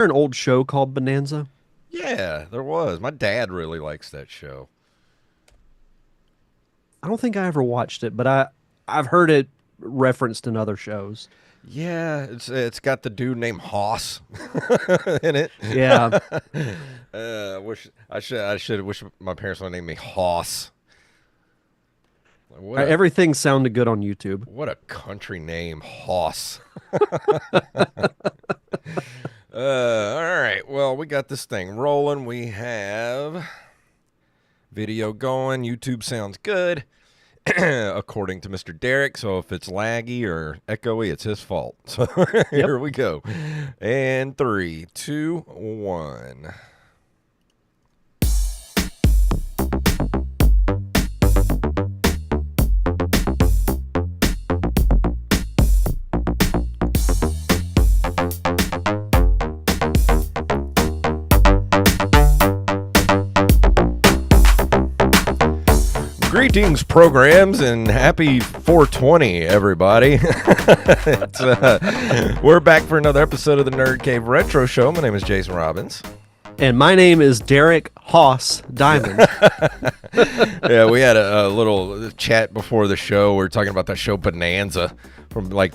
An old show called Bonanza? Yeah, there was. My dad really likes that show. I don't think I ever watched it, but I've heard it referenced in other shows. Yeah, it's got the dude named Hoss in it. Yeah, Wish I should wish my parents would name me Hoss. Like, everything sounded good on YouTube. what a country name, Hoss. All right. Well, we got this thing rolling. We have video going. YouTube sounds good, according to Mr. Derek. So if it's laggy or echoey, it's his fault. So Yep. here we go. And three, two, one. Greetings, programs, and happy 420, everybody. We're back for another episode of the Nerd Cave Retro Show. My name is Jason Robbins. And my name is Derek Hoss Diamond. Yeah, we had a little chat before the show. We were talking about that show Bonanza, from like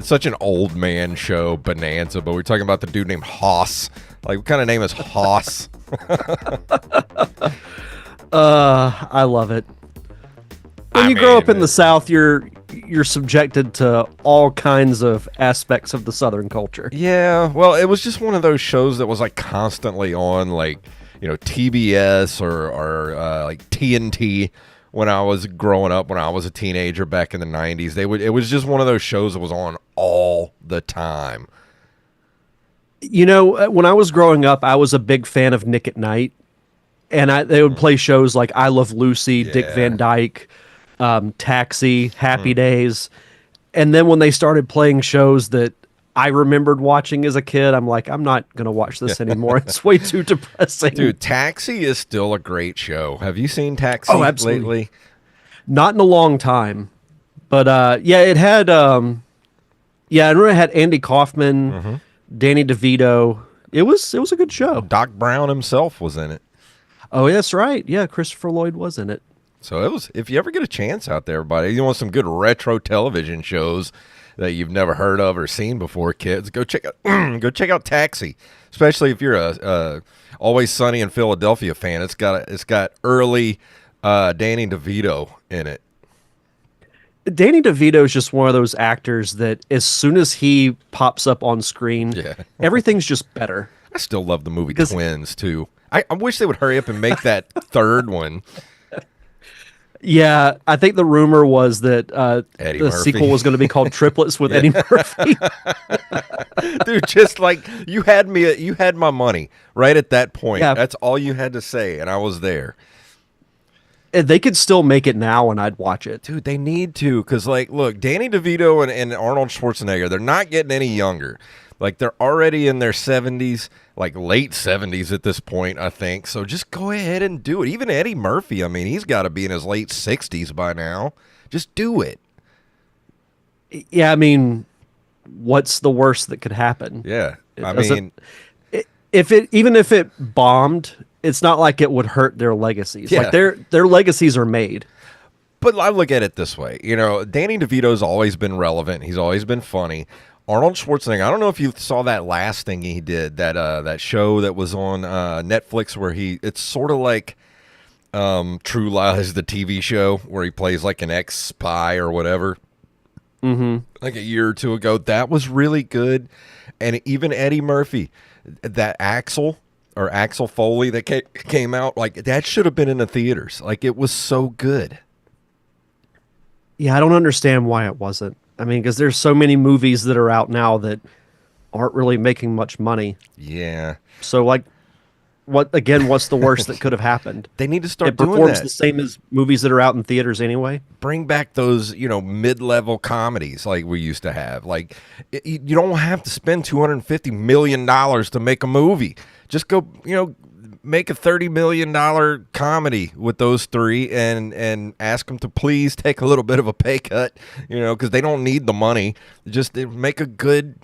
such an old man show, Bonanza. But we're talking about the dude named Hoss. Like, what kind of name is Hoss? I love it. When you grow up in the South, you're subjected to all kinds of aspects of the Southern culture. Yeah, well, it was just one of those shows that was like constantly on, like, TBS or like TNT when I was growing up, when I was a teenager back in the 90s. It was just one of those shows that was on all the time. When I was growing up, I was a big fan of Nick at Night, and they would play shows like I Love Lucy, Dick Yeah. Van Dyke, Taxi, Happy Days. And then when they started playing shows that I remembered watching as a kid, I'm like, I'm not going to watch this anymore. It's way too depressing. Dude, Taxi is still a great show. Have you seen Taxi Absolutely. lately? Not in a long time. But yeah, it had I remember it had Andy Kaufman, Danny DeVito. It was a good show. Doc Brown himself was in it. Oh, that's right. Yeah, Christopher Lloyd was in it. So it was. If you ever get a chance out there, everybody, you want some good retro television shows that you've never heard of or seen before, kids, go check out go check out Taxi. Especially if you're a Always Sunny in Philadelphia fan. It's got early Danny DeVito in it. Danny DeVito is just one of those actors that as soon as he pops up on screen, Yeah. everything's just better. I still love the movie Because- Twins too. I wish they would hurry up and make that third one. Yeah, I think the rumor was that Eddie the Murphy. sequel was going to be called Triplets with Eddie Murphy. Dude, just like you had my money right at that point. Yeah. That's all you had to say, and I was there. And they could still make it now, and I'd watch it. Dude, they need to, because, like, look, Danny DeVito and Arnold Schwarzenegger, they're not getting any younger. Like, they're already in their 70s, like late 70s at this point, I think. So just go ahead and do it. Even Eddie Murphy, I mean, he's got to be in his late 60s by now. Just do it. Yeah, I mean, what's the worst that could happen? Yeah. It I doesn't- mean, even if it bombed, it's not like it would hurt their legacies. Yeah. Like their legacies are made. but I look at it this way. Danny DeVito's always been relevant. He's always been funny. Arnold Schwarzenegger, I don't know if you saw that last thing he did, that show that was on Netflix where it's sort of like True Lies, the TV show, where he plays like an ex-spy or whatever. Like a year or two ago. That was really good. And even Eddie Murphy, that Axel Foley that came out, like, that should have been in the theaters. Like, it was so good. Yeah, I don't understand why it wasn't. I mean, because there's so many movies that are out now that aren't really making much money. Yeah. So, like, what's the worst that could have happened? They need to start It doing performs that. the same as movies that are out in theaters anyway. Bring back those, mid-level comedies like we used to have. Like, you don't have to spend $250 million to make a movie. Just go, make a $30 million comedy with those three and ask them to please take a little bit of a pay cut, because they don't need the money. Just make a good,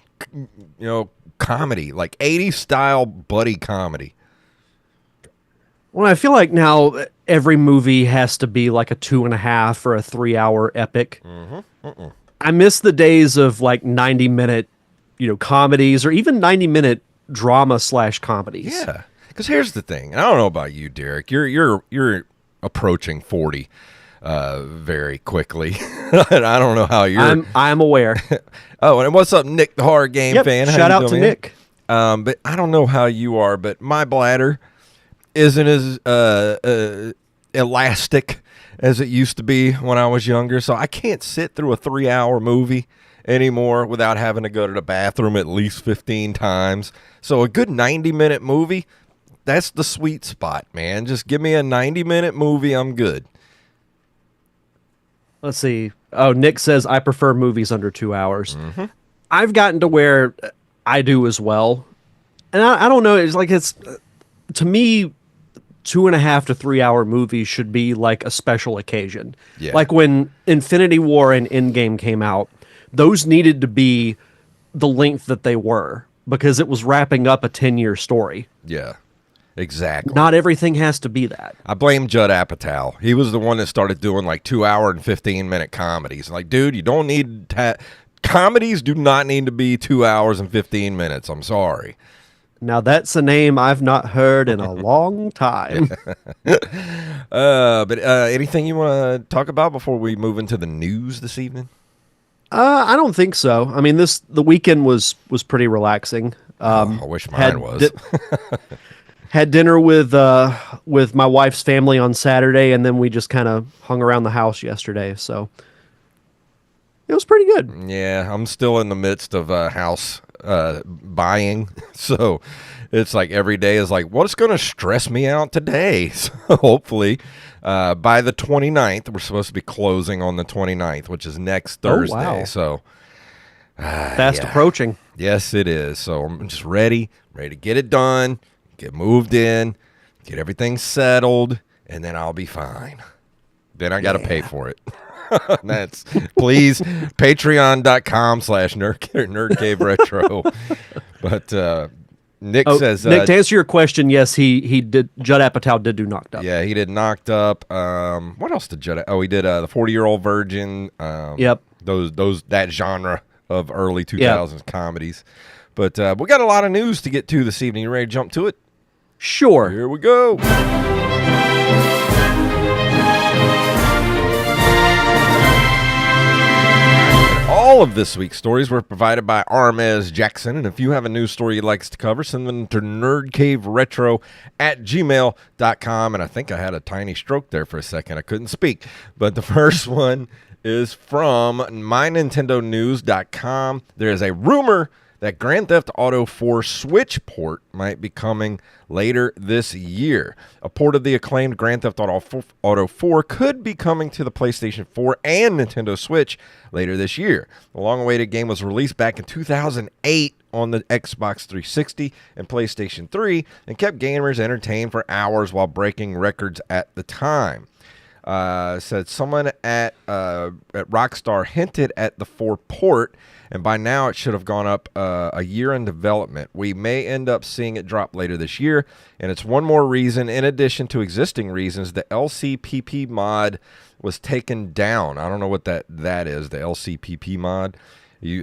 comedy, like 80s style buddy comedy. Well, I feel like now every movie has to be like a 2.5 or a 3 hour epic. I miss the days of like 90-minute, comedies, or even 90-minute drama/comedies. Yeah, because here's the thing. And I don't know about you, Derek. You're approaching 40 very quickly. And I don't know how you're. I'm aware. Oh, and what's up, Nick, the horror game fan? How Shout you out to doing, Nick. But I don't know how you are, but my bladder isn't as elastic as it used to be when I was younger. So I can't sit through a 3-hour movie anymore without having to go to the bathroom at least 15 times. So a good 90-minute movie, that's the sweet spot, man. Just give me a 90-minute movie, I'm good. Let's see. Oh, Nick says, I prefer movies under 2 hours. I've gotten to where I do as well. And I don't know. It's to me, 2.5 to 3 hour movies should be like a special occasion. Yeah. Like when Infinity War and Endgame came out, those needed to be the length that they were because it was wrapping up a 10-year story. Yeah, exactly. Not everything has to be that. I blame Judd Apatow. He was the one that started doing like 2 hour and 15-minute comedies. Like, dude, you don't need comedies do not need to be 2 hours and 15 minutes. I'm sorry. Now that's a name I've not heard in a long time. But anything you want to talk about before we move into the news this evening? I don't think so. I mean, the weekend was pretty relaxing. I wish mine was. Had dinner with my wife's family on Saturday, and then we just kind of hung around the house yesterday. So it was pretty good. Yeah, I'm still in the midst of house buying, so it's like every day is like, what's going to stress me out today? So hopefully by the 29th, we're supposed to be closing on the 29th, which is next Thursday. Wow. So fast approaching. Yes, it is. So I'm just ready to get it done, get moved in, get everything settled, and then I'll be fine. Then I got to pay for it. That's please patreon.com/nerdcaveretro. But Nick says Nick, to answer your question, yes, he did. Judd Apatow did do Knocked Up. Yeah, he did Knocked Up. What else did Judd? Oh, he did the 40-Year-Old Virgin. Yep. That genre of early 2000s comedies. But we got a lot of news to get to this evening. You ready to jump to it? Sure. Here we go. All of this week's stories were provided by Armez Jackson, and if you have a news story you'd like us to cover, send them to nerdcaveretro@gmail.com. And I think I had a tiny stroke there for a second. I couldn't speak. But the first one is from mynintendonews.com. There is a rumor that Grand Theft Auto 4 Switch port might be coming later this year. A port of the acclaimed Grand Theft Auto 4 could be coming to the PlayStation 4 and Nintendo Switch later this year. The long-awaited game was released back in 2008 on the Xbox 360 and PlayStation 3 and kept gamers entertained for hours while breaking records at the time. Said someone at Rockstar hinted at the 4 port, and by now it should have gone up a year in development. We may end up seeing it drop later this year, and it's one more reason, in addition to existing reasons, the LCPP mod was taken down. I don't know what that is, the LCPP mod.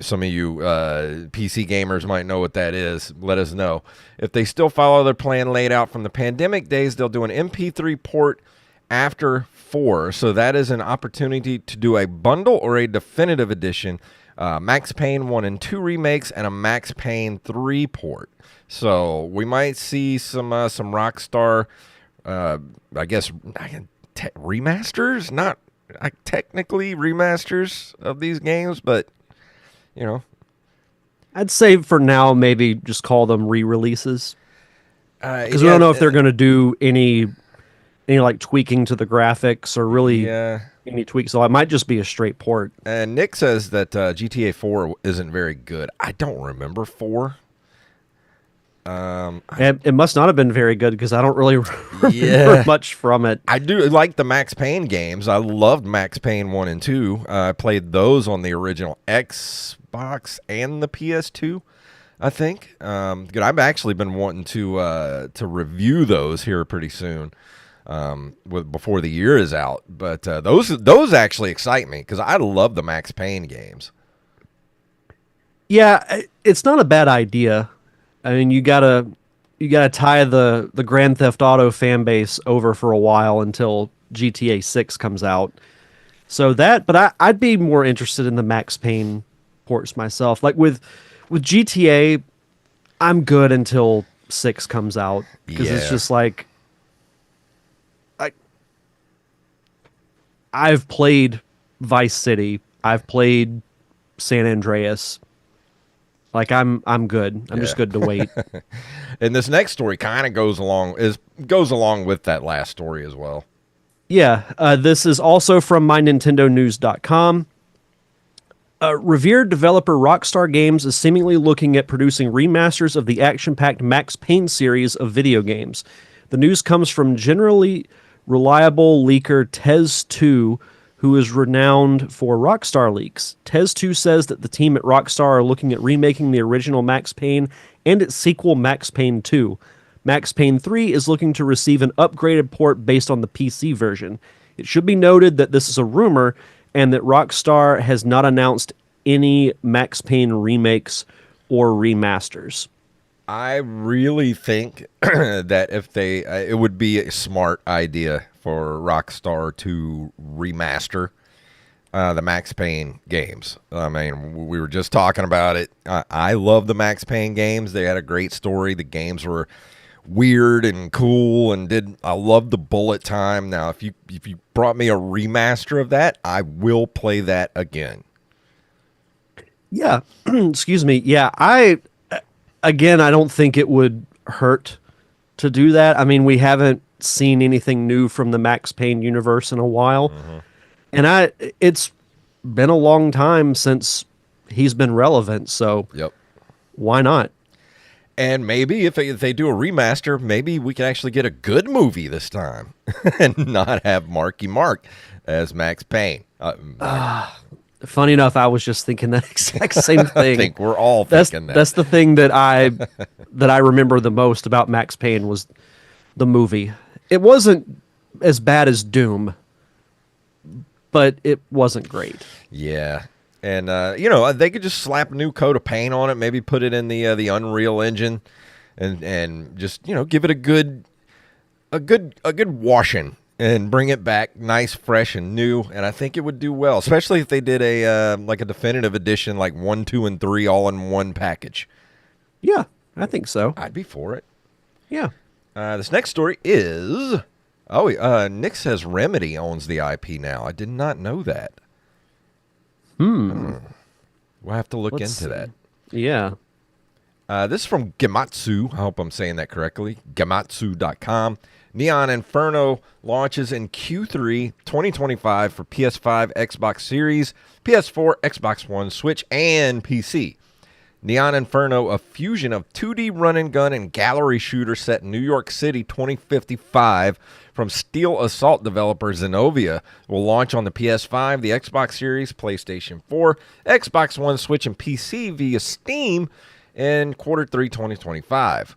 Some of you PC gamers might know what that is. Let us know. If they still follow their plan laid out from the pandemic days, they'll do an MP3 port after 4. So that is an opportunity to do a bundle or a definitive edition. Max Payne 1 and 2 remakes and a Max Payne 3 port. So we might see some Rockstar, I guess, remasters? Not technically remasters of these games, but, you know. I'd say for now, maybe just call them re-releases. Because we don't know if they're going to do any like tweaking to the graphics or really any tweaks. So it might just be a straight port. And Nick says that GTA 4 isn't very good. I don't remember 4. It must not have been very good because I don't really remember much from it. I do like the Max Payne games. I loved Max Payne 1 and 2. I played those on the original Xbox and the PS2. I think. Good. I've actually been wanting to review those here pretty soon, before the year is out. But those actually excite me because I love the Max Payne games. Yeah, it's not a bad idea. I mean, you gotta tie the Grand Theft Auto fan base over for a while until GTA 6 comes out. So but I'd be more interested in the Max Payne ports myself. Like with GTA, I'm good until 6 comes out because it's Yeah. just like I I've played Vice City, I've played San Andreas. Like I'm good. I'm just Yeah. good to wait. And this next story kind of goes along with that last story as well. Yeah, this is also from mynintendonews.com. Revered developer Rockstar Games is seemingly looking at producing remasters of the action-packed Max Payne series of video games. The news comes from generally reliable leaker Tez2, who is renowned for Rockstar leaks. Tez2 says that the team at Rockstar are looking at remaking the original Max Payne and its sequel Max Payne 2. Max Payne 3 is looking to receive an upgraded port based on the PC version. It should be noted that this is a rumor and that Rockstar has not announced any Max Payne remakes or remasters. I really think that if it would be a smart idea for Rockstar to remaster the Max Payne games. I mean, we were just talking about it. I love the Max Payne games. They had a great story. The games were weird and cool, and I love the bullet time. Now, if you brought me a remaster of that, I will play that again. Yeah, excuse me. Yeah, I don't think it would hurt to do that. I mean, we haven't seen anything new from the Max Payne universe in a while. And it's been a long time since he's been relevant, so Yep. why not? And maybe if they do a remaster, maybe we can actually get a good movie this time and not have Marky Mark as Max Payne. Funny enough, I was just thinking that exact same thing. I think we're all that's thinking that. that's the thing that I remember the most about Max Payne was the movie. It wasn't as bad as Doom, but it wasn't great. Yeah. And they could just slap a new coat of paint on it, maybe put it in the Unreal Engine, and just give it a good washing and bring it back nice, fresh, and new. And I think it would do well, especially if they did a definitive edition, like 1, 2, and 3 all in one package. Yeah, I think so. I'd be for it. Yeah. This next story is Nick says Remedy owns the IP now. I did not know that. We'll have to look into that. Yeah. This is from Gematsu. I hope I'm saying that correctly. Gematsu.com. Neon Inferno launches in Q3 2025 for PS5, Xbox Series, PS4, Xbox One, Switch, and PC. Neon Inferno, a fusion of 2D run-and-gun and gallery shooter set in New York City 2055 from Steel Assault developer Zenobia, will launch on the PS5, the Xbox Series, PlayStation 4, Xbox One, Switch, and PC via Steam in Q3 2025.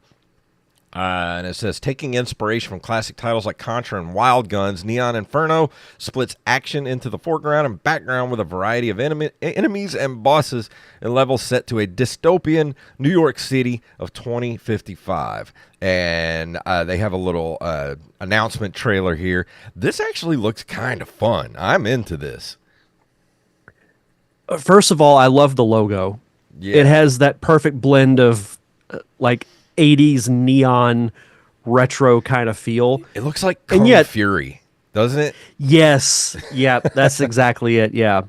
And it says, taking inspiration from classic titles like Contra and Wild Guns, Neon Inferno splits action into the foreground and background with a variety of enemies and bosses and levels set to a dystopian New York City of 2055. And they have a little announcement trailer here. This actually looks kind of fun. I'm into this. First of all, I love the logo. Yeah. It has that perfect blend of like 80s neon retro kind of feel. It looks like And Kung yet- Fury, doesn't it? Yes. Yeah, that's exactly it. Yeah.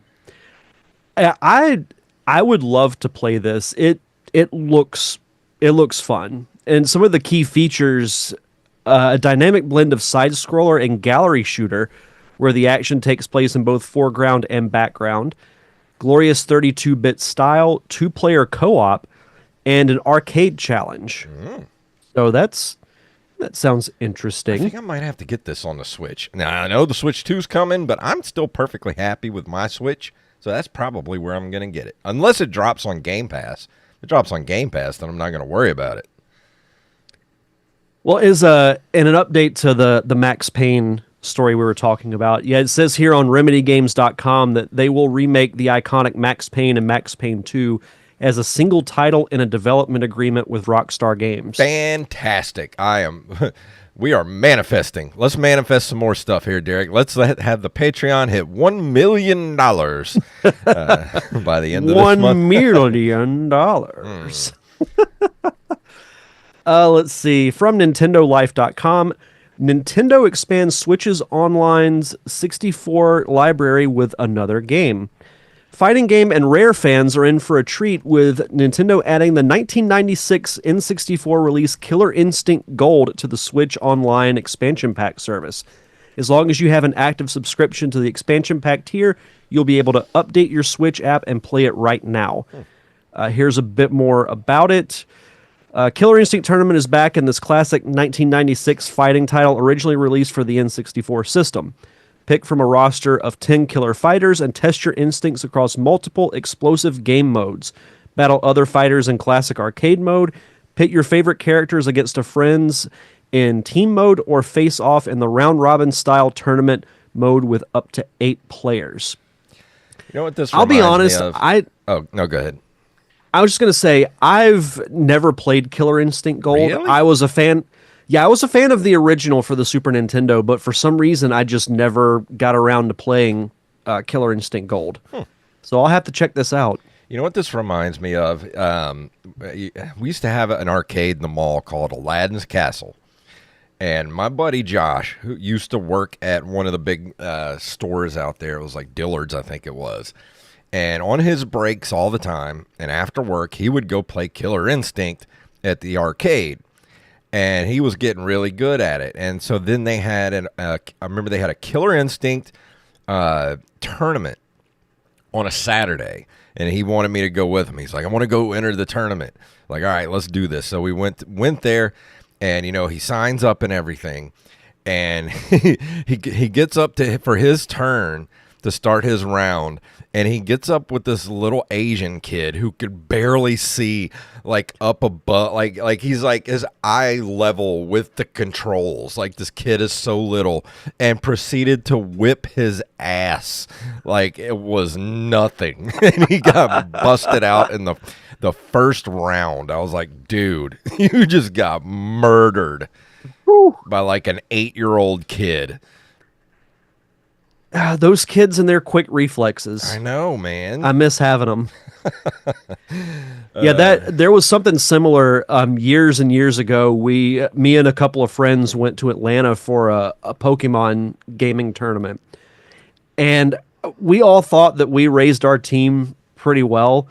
I would love to play this. It looks fun. And some of the key features, a dynamic blend of side scroller and gallery shooter where the action takes place in both foreground and background, glorious 32-bit style, 2-player co-op, and an arcade challenge. So that sounds I interesting. think I might have to get this on the Switch. Now, I know the Switch 2's coming, but I'm still perfectly happy with my Switch, so that's probably where I'm going to get it. Unless it drops on Game Pass, it drops on Game Pass, then I'm not going to worry about it. Well, in an update to the Max Payne story we were talking about, yeah, it says here on RemedyGames.com that they will remake the iconic Max Payne and Max Payne 2 as a single title in a development agreement with Rockstar Games. Fantastic. We are manifesting. Let's manifest some more stuff here, Derek. Let's have the Patreon hit $1 million by the end of this month. $1 million. Let's see. From NintendoLife.com, Nintendo expands Switch's Online's 64 library with another game. Fighting game and Rare fans are in for a treat with Nintendo adding the 1996 N64 release Killer Instinct Gold to the Switch Online expansion pack service. As long as you have an active subscription to the expansion pack tier, you'll be able to update your Switch app and play it right now. Here's a bit more about it. Killer Instinct Tournament is back in this classic 1996 fighting title originally released for the N64 system. Pick from a roster of 10 killer fighters and test your instincts across multiple explosive game modes. Battle other fighters in classic arcade mode. Pit your favorite characters against a friends in team mode, or face off in the round-robin style tournament mode with up to 8 players. You know what this I'll be honest, Oh, no, go ahead. I was just going to say, I've never played Killer Instinct Gold. Really? I was a fan of the original for the Super Nintendo, but for some reason I just never got around to playing Killer Instinct Gold. So I'll have to check this out. You know what this reminds me of? We used to have an arcade in the mall called Aladdin's Castle. And my buddy Josh, who used to work at one of the big stores out there, it was like Dillard's, I think it was. And on his breaks all the time, and after work, he would go play Killer Instinct at the arcade. And he was getting really good at it. And so then they had I remember they had a Killer Instinct tournament on a Saturday. And he wanted me to go with him. He's like, I want to go enter the tournament. Like, all right, let's do this. So we went there, and, you know, he signs up and everything. And he gets up for his turn to start his round, and he gets up with this little Asian kid who could barely see, like, up above, like he's like his eye level with the controls. Like, this kid is so little, and proceeded to whip his ass like it was nothing. And he got busted out in the first round. I was like, dude, you just got murdered by like an 8-year-old kid. Those kids and their quick reflexes. I know, man. I miss having them. Yeah, there was something similar years and years ago. Me and a couple of friends went to Atlanta for a Pokemon gaming tournament. And we all thought that we raised our team pretty well,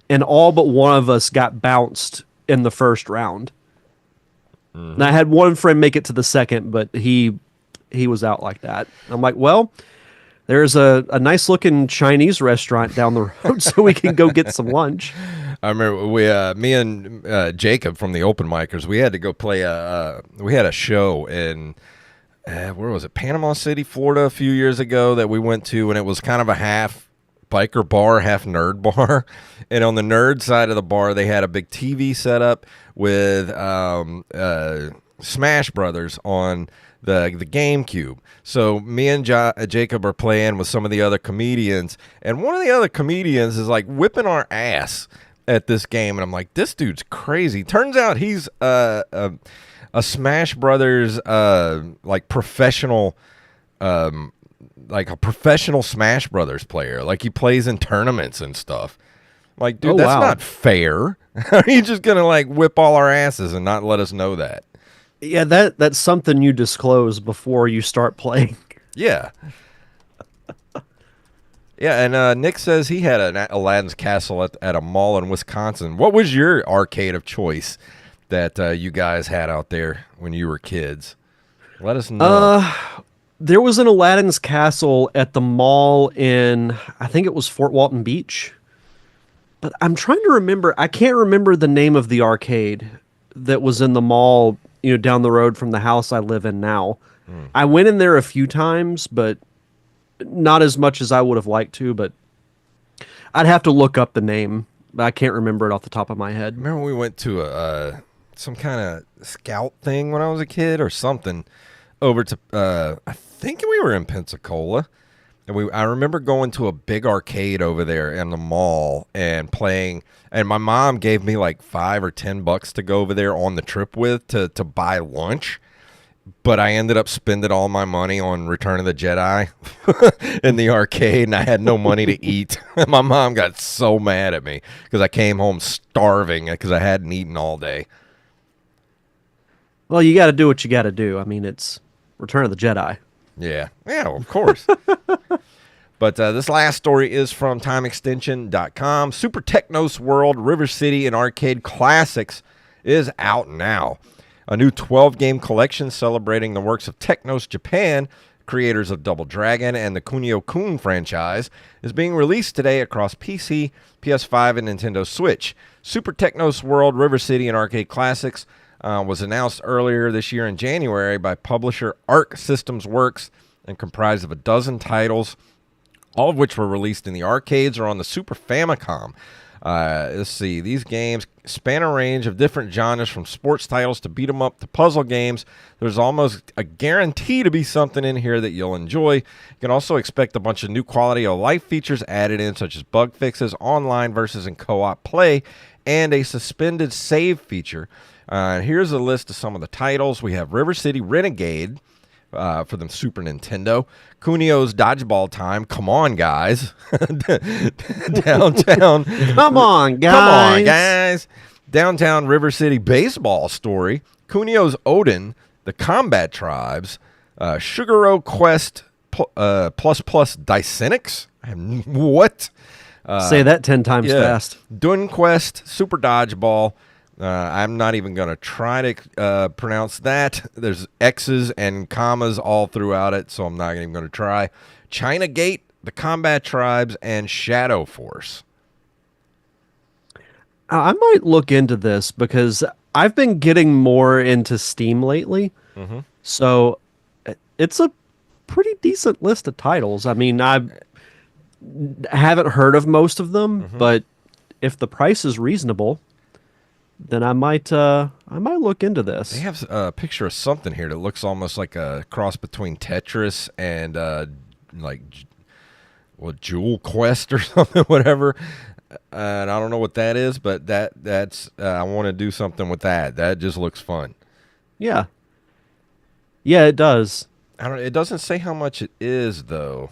and all but one of us got bounced in the first round. Mm-hmm. And I had one friend make it to the second, but he was out like that. I'm like, well, there's a nice looking Chinese restaurant down the road, so we can go get some lunch. I remember me and Jacob from the Open Micers, we had to go play we had a show in, where was it? Panama City, Florida, a few years ago that we went to, and it was kind of a half biker bar, half nerd bar. And on the nerd side of the bar, they had a big TV set up with Smash Brothers on the GameCube. So me and Jacob are playing with some of the other comedians, and one of the other comedians is like whipping our ass at this game, and I'm like, this dude's crazy. Turns out he's a Smash Brothers like professional, like a professional Smash Brothers player. Like, he plays in tournaments and stuff. Like, dude, that's not fair. Are you just gonna like whip all our asses and not let us know that? Yeah, that's something you disclose before you start playing. Yeah. Yeah, and Nick says he had an Aladdin's Castle at a mall in Wisconsin. What was your arcade of choice that you guys had out there when you were kids? Let us know. There was an Aladdin's Castle at the mall in, I think it was Fort Walton Beach. But I'm trying to remember. I can't remember the name of the arcade that was in the mall, down the road from the house I live in now. I went in there a few times, but not as much as I would have liked to, but I'd have to look up the name but I can't remember it off the top of my head. Remember we went to some kind of scout thing when I was a kid or something over to I think we were in Pensacola, and I remember going to a big arcade over there in the mall and playing, and my mom gave me like $5 or $10 to go over there on the trip with to buy lunch. But I ended up spending all my money on Return of the Jedi in the arcade, and I had no money to eat. My mom got so mad at me because I came home starving because I hadn't eaten all day. Well, you got to do what you got to do. I mean, it's Return of the Jedi. Yeah, of course. But this last story is from TimeExtension.com. Super Technos World River City and Arcade Classics is out now. A new 12-game collection celebrating the works of Technos Japan, creators of Double Dragon and the Kunio-kun franchise, is being released today across PC, PS5, and Nintendo Switch. Super Technos World River City and Arcade Classics was announced earlier this year in January by publisher Arc Systems Works and comprised of a dozen titles, all of which were released in the arcades or on the Super Famicom. Let's see. These games span a range of different genres, from sports titles to beat 'em up to puzzle games. There's almost a guarantee to be something in here that you'll enjoy. You can also expect a bunch of new quality of life features added in, such as bug fixes, online versus and co-op play, and a suspended save feature. Here's a list of some of the titles. We have River City Renegade for the Super Nintendo. Kunio's Dodgeball Time. Come on, guys. Downtown. Come on, guys. Downtown River City Baseball Story. Kunio's Odin. The Combat Tribes. Sugaro Quest plus Dicenics. What? Say that 10 times fast. Dun Quest. Super Dodgeball. I'm not even going to try to pronounce that. There's X's and commas all throughout it, so I'm not even going to try. China Gate, the Combat Tribes, and Shadow Force. I might look into this because I've been getting more into Steam lately. Mm-hmm. So it's a pretty decent list of titles. I mean, I haven't heard of most of them, but if the price is reasonable, then I might look into this. They have a picture of something here that looks almost like a cross between Tetris and Jewel Quest or something, whatever. And I don't know what that is, but that's I want to do something with that. That just looks fun. Yeah. Yeah, it does. It doesn't say how much it is though.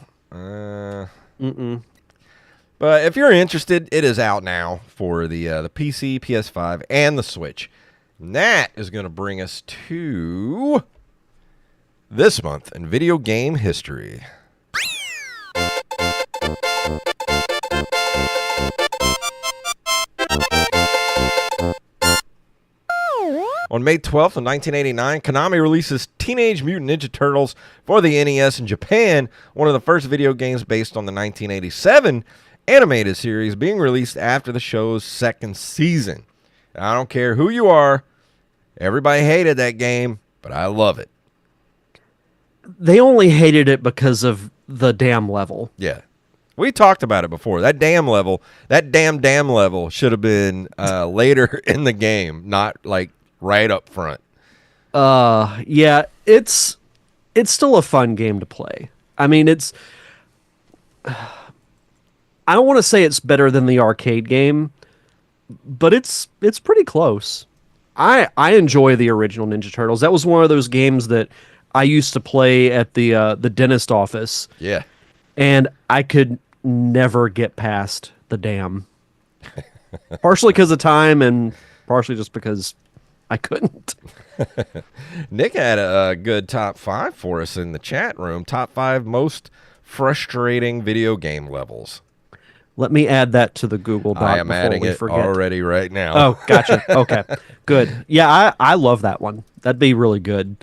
But if you're interested, it is out now for the PC, PS5, and the Switch. And that is going to bring us to this month in video game history. On May 12th of 1989, Konami releases Teenage Mutant Ninja Turtles for the NES in Japan, one of the first video games based on the 1987 animated series being released after the show's second season. I don't care who you are. Everybody hated that game, but I love it. They only hated it because of the damn level. Yeah. We talked about it before. That damn level should have been later in the game, not like right up front. Yeah, it's still a fun game to play. I mean, I don't want to say it's better than the arcade game, but it's pretty close. I enjoy the original Ninja Turtles. That was one of those games that I used to play at the dentist office. Yeah. And I could never get past the dam. Partially because of time and partially just because I couldn't. Nick had a good top 5 for us in the chat room. Top 5 most frustrating video game levels. Let me add that to the Google Doc. I am adding it already right now. Oh, gotcha. Okay, good. Yeah, I love that one. That'd be really good.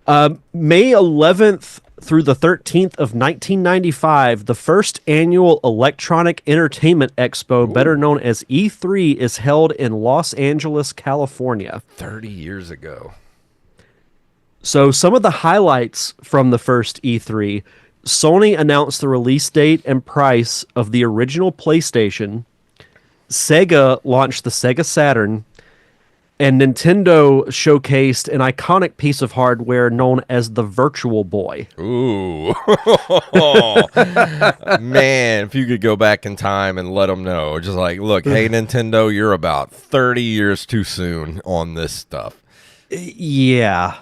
May 11th through the 13th of 1995, the first annual Electronic Entertainment Expo, better known as E3, is held in Los Angeles, California. 30 years ago. So some of the highlights from the first E3: Sony announced the release date and price of the original PlayStation. Sega launched the Sega Saturn, and Nintendo showcased an iconic piece of hardware known as the Virtual Boy. Ooh. Man, if you could go back in time and let them know. Just like, look, hey, Nintendo, you're about 30 years too soon on this stuff. Yeah.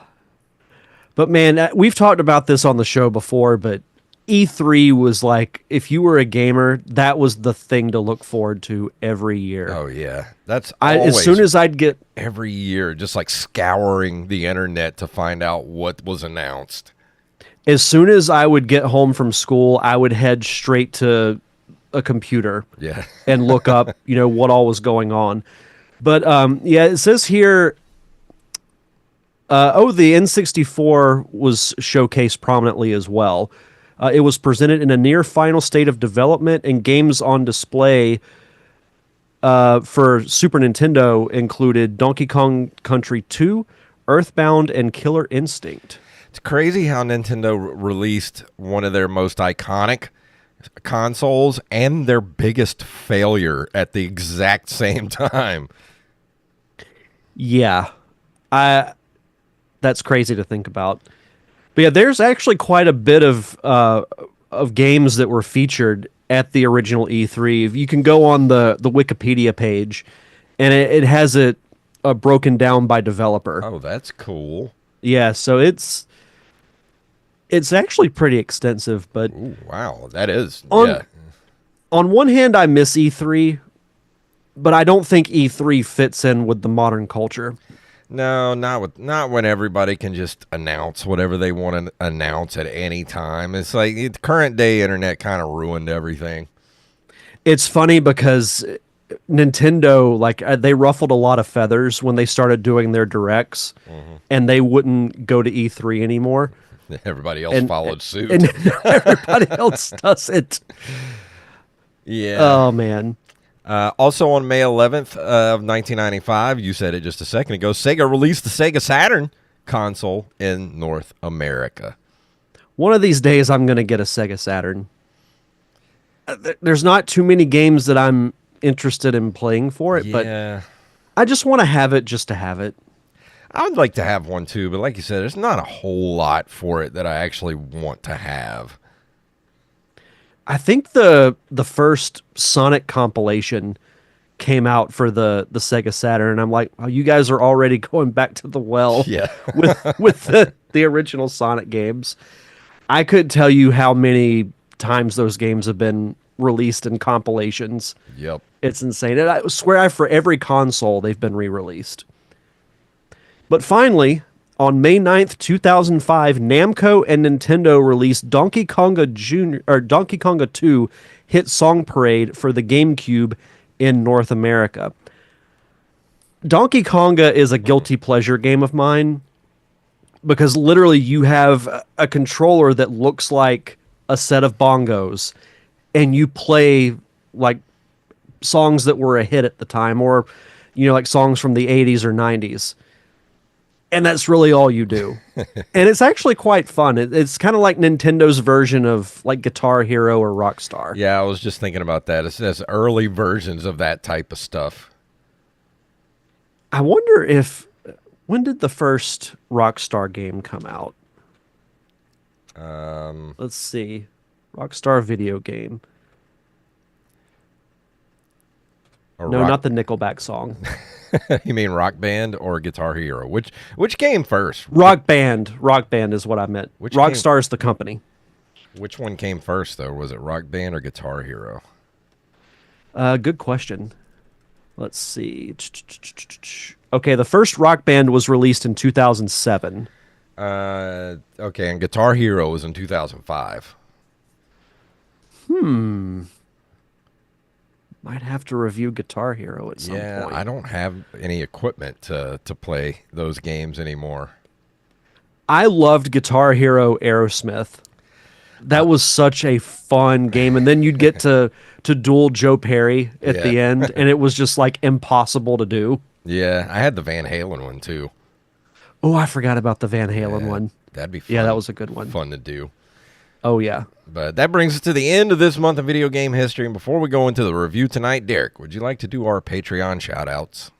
But man, we've talked about this on the show before, but E3 was like, if you were a gamer, that was the thing to look forward to every year. Oh, yeah. That's As soon as I'd get... every year, just like scouring the internet to find out what was announced. As soon as I would get home from school, I would head straight to a computer Yeah. and look up, what all was going on. But yeah, it says here, the N64 was showcased prominently as well. It was presented in a near final state of development, and games on display for Super Nintendo included Donkey Kong Country 2, Earthbound, and Killer Instinct. It's crazy how Nintendo released one of their most iconic consoles and their biggest failure at the exact same time. Yeah. That's crazy to think about. But yeah, there's actually quite a bit of games that were featured at the original E3. You can go on the Wikipedia page, and it has it broken down by developer. Oh, that's cool. Yeah, so it's actually pretty extensive. But Ooh, wow, that is. on one hand, I miss E3, but I don't think E3 fits in with the modern culture. No, not when everybody can just announce whatever they want to announce at any time. It's like the current day internet kind of ruined everything. It's funny because Nintendo, they ruffled a lot of feathers when they started doing their directs, and they wouldn't go to E3 anymore. Everybody else followed suit. And everybody else does it. Yeah. Oh, man. Also on May 11th of 1995, you said it just a second ago, Sega released the Sega Saturn console in North America. One of these days, I'm going to get a Sega Saturn. There's not too many games that I'm interested in playing for it, but I just want to have it just to have it. I would like to have one too, but like you said, there's not a whole lot for it that I actually want to have. I think the first Sonic compilation came out for the Sega Saturn, and I'm like, oh, you guys are already going back to the well with the original Sonic games. I couldn't tell you how many times those games have been released in compilations. Yep. It's insane. And I swear for every console they've been re-released. But finally, on May 9th, 2005, Namco and Nintendo released Donkey Konga 2 Hit Song Parade for the GameCube in North America. Donkey Konga is a guilty pleasure game of mine because literally you have a controller that looks like a set of bongos, and you play like songs that were a hit at the time, or like songs from the 80s or 90s. And that's really all you do. And it's actually quite fun. It's kind of like Nintendo's version of like Guitar Hero or Rockstar. Yeah, I was just thinking about that. It's early versions of that type of stuff. I wonder when did the first Rockstar game come out? Let's see. Rockstar video game. No, not the Nickelback song. You mean Rock Band or Guitar Hero? Which came first? Rock Band. Rock Band is what I meant. Rockstar is the company. Which one came first, though? Was it Rock Band or Guitar Hero? Good question. Let's see. Okay, the first Rock Band was released in 2007. Okay, and Guitar Hero was in 2005. Might have to review Guitar Hero at some point. Yeah, I don't have any equipment to play those games anymore. I loved Guitar Hero Aerosmith. That was such a fun game. And then you'd get to duel Joe Perry at the end, and it was just like impossible to do. Yeah, I had the Van Halen one too. Oh, I forgot about the Van Halen one. That'd be fun. Yeah, that was a good one. Fun to do. Oh, yeah. But that brings us to the end of this month of video game history. And before we go into the review tonight, Derek, would you like to do our Patreon shout-outs?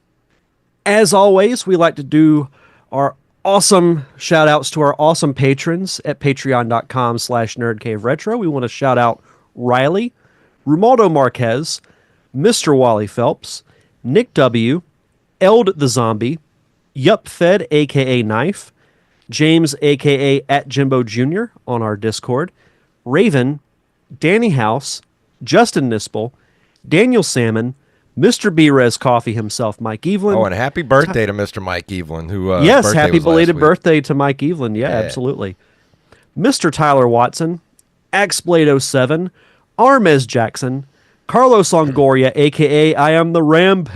As always, we like to do our awesome shout-outs to our awesome patrons at patreon.com/nerdcaveretro. We want to shout out Riley, Romualdo Marquez, Mr. Wally Phelps, Nick W., Eld the Zombie, Yup Fed, a.k.a. Knife, James, a.k.a. at Jimbo Jr. on our Discord, Raven, Danny House, Justin Nispel, Daniel Salmon, Mr. B-Res Coffee himself, Mike Evelyn. Oh, and happy birthday to Mr. Mike Evelyn, who yes, happy belated birthday to Mike Evelyn. Yeah, absolutely. Mr. Tyler Watson, Axblade07, Armez Jackson, Carlos Longoria, a.k.a. I am the Rampage,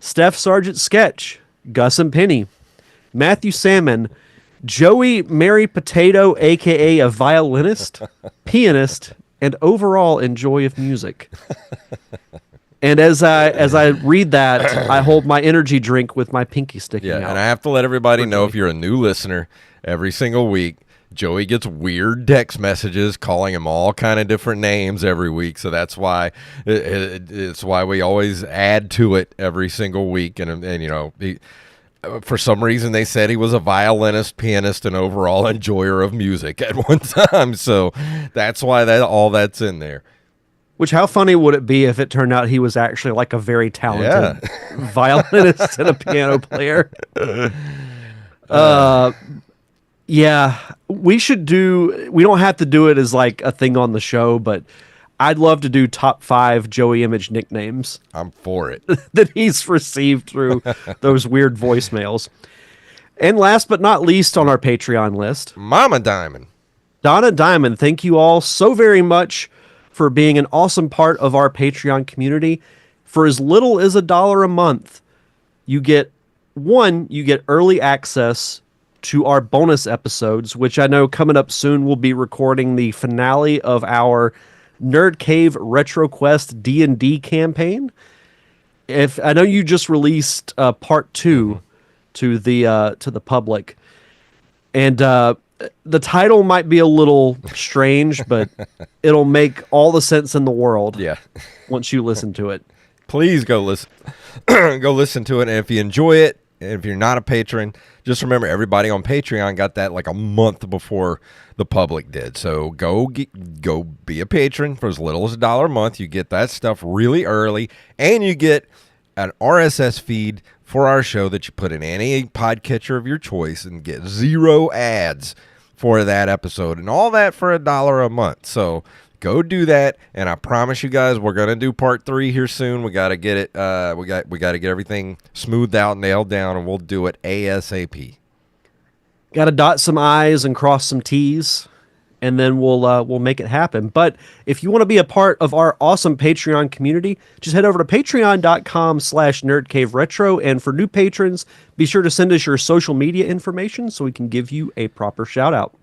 Steph Sargent Sketch, Gus and Penny, Matthew Salmon, Joey Mary Potato, a.k.a. a violinist, pianist, and overall enjoy of music. And as I read that, I hold my energy drink with my pinky sticking out. And I have to let everybody know, if you're a new listener, every single week, Joey gets weird text messages calling him all kind of different names every week. So that's why it's why we always add to it every single week. And you know, for some reason, they said he was a violinist, pianist, and overall enjoyer of music at one time. So that's why all that's in there. Which, how funny would it be if it turned out he was actually like a very talented violinist and a piano player? Yeah, we don't have to do it as like a thing on the show, but I'd love to do top 5 Joey Image nicknames. I'm for it. That he's received through those weird voicemails. And last but not least on our Patreon list, Mama Diamond. Donna Diamond, thank you all so very much for being an awesome part of our Patreon community. For as little as $1 a month, you get early access to our bonus episodes, which I know coming up soon we'll be recording the finale of our Nerd Cave Retro Quest D&D campaign. If I know you just released part 2 to the public, and the title might be a little strange, but it'll make all the sense in the world. Yeah, once you listen to it, please go listen. Go listen to it, and if you enjoy it, and if you're not a patron, just remember everybody on Patreon got that like a month before the public did. So go be a patron for as little as $1 a month. You get that stuff really early, and you get an RSS feed for our show that you put in any podcatcher of your choice and get 0 ads for that episode, and all that for $1 a month. So go do that, and I promise you guys, we're gonna do part 3 here soon. We gotta get it. We got to get everything smoothed out, nailed down, and we'll do it ASAP. Got to dot some I's and cross some T's, and then we'll make it happen. But if you want to be a part of our awesome Patreon community, just head over to patreon.com/nerdcaveretro. And for new patrons, be sure to send us your social media information so we can give you a proper shout out.